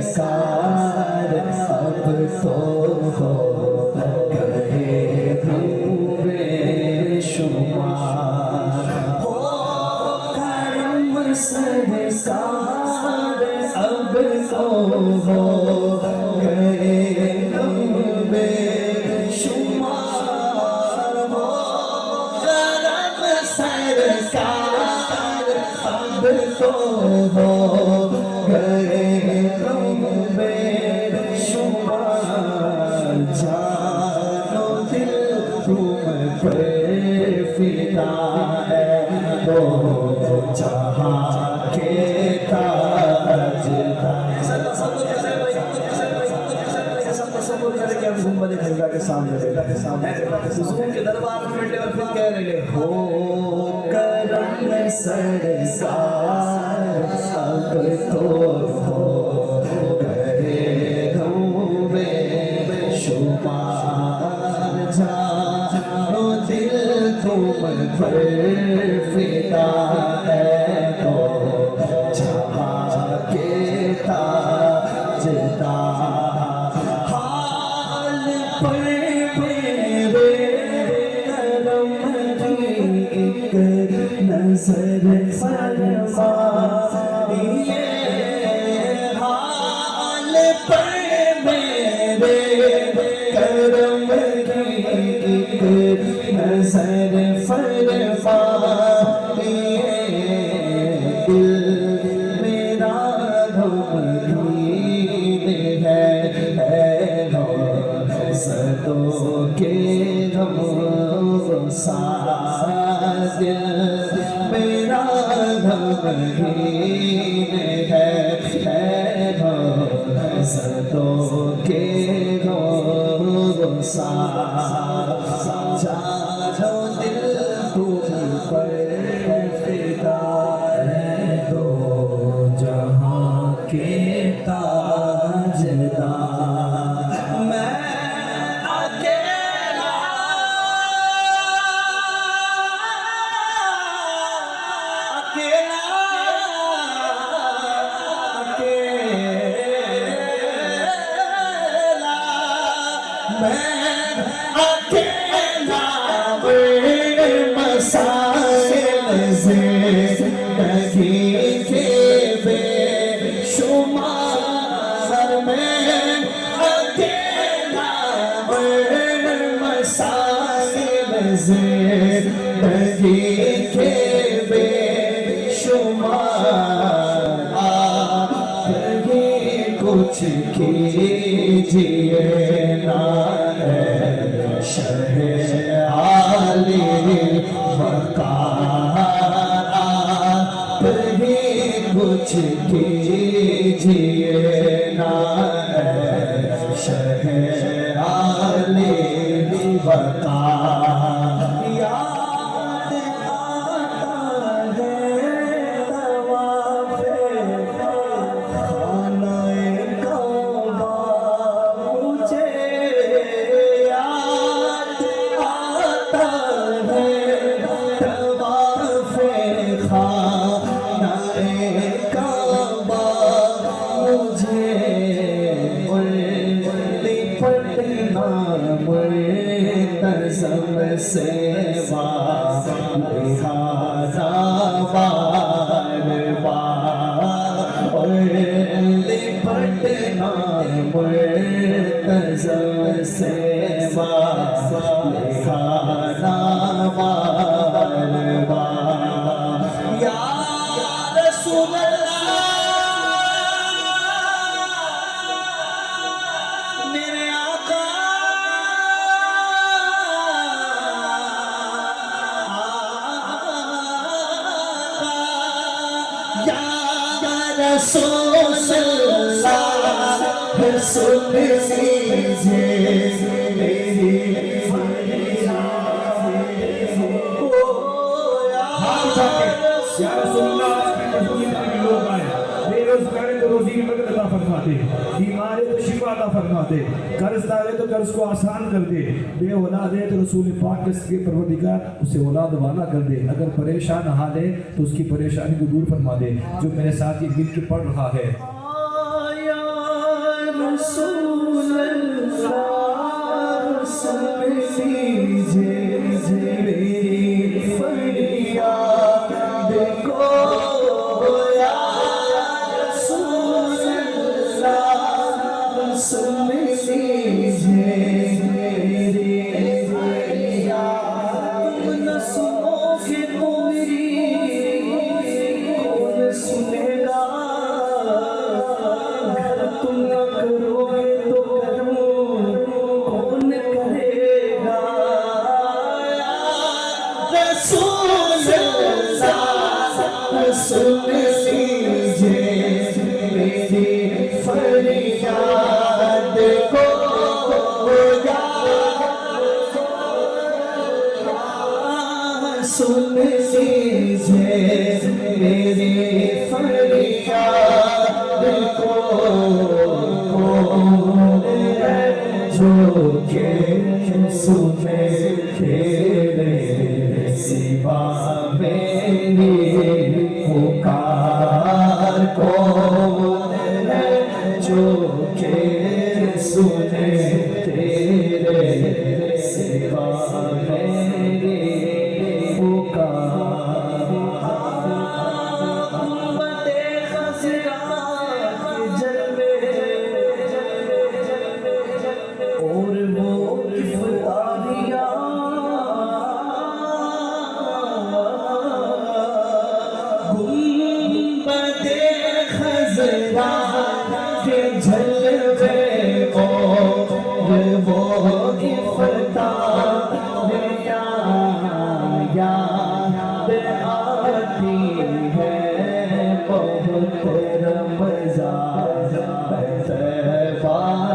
सरकार अब तो हो गए हम बेशुमार। हो करम सरकार अब तो हो गए हम बेशुमार। हो करम सरकार अब तो हो गए हम बेशुमार। जानो दिल तुम पर फिदा है तो जहाँ के के सामने के दरबार में बैठे और फिर कह रहे हो करम सरकार अब तो हो गए हम बेशुमार। जानो दिल तुम पर फिदा है तो जहाँ के ताजदार। हाल पर मेरे करम की एक नजर फरमा दिए। हाल पर मेरे करम की एक नजर फरमा दिए। दिल मेरा गमगीन है सदों के गमसार। दिल मेरा गमगीन है सदों के गमसार। जानो दिल तुम पर फिदा है तो जहाँ के ताजदार। मैं अकेला मसाइल ज़िंदगी के बेशुमार। मैं अकेला मसाइल ज़िंदगी के बेशुमार। आप ही कुछ कीजिए ना शहे आली वक़ार। आप ही कुछ कीजिए ना शहे आली वक़ार। याद आता है तवाफ़े खानाए कौबा मुझे। याद आता है तवाफ़े खानाए कौबा मुझे। लिपटना मुल्तज़म से लिहाज़ा बार बार। लिपटना मुल्तज़म से लिहाज़ा बार बार। या रसूल अल्लाह मेरे आका या रसूल अल्लाह सुन लीजिए मेरी बीमार है तो शिफा अता फरमा दे, कर्जदार है तो कर्ज को आसान कर दे, बे औलाद है तो रसूल पाक के परवरदिगार उसे औलाद वाला कर दे, अगर परेशान हाल है तो उसकी परेशानी को दूर फरमा दे। जो मेरे साथ ये मिल के पढ़ रहा है जो के सुने तेरे सिवा मेरे पुकार बते खसरा के जलवे और वो इफ्तारियां गुंबदे खसरा के जलवे और वो इफ्तारियां याद आती है बहुत रमज़ान तैबा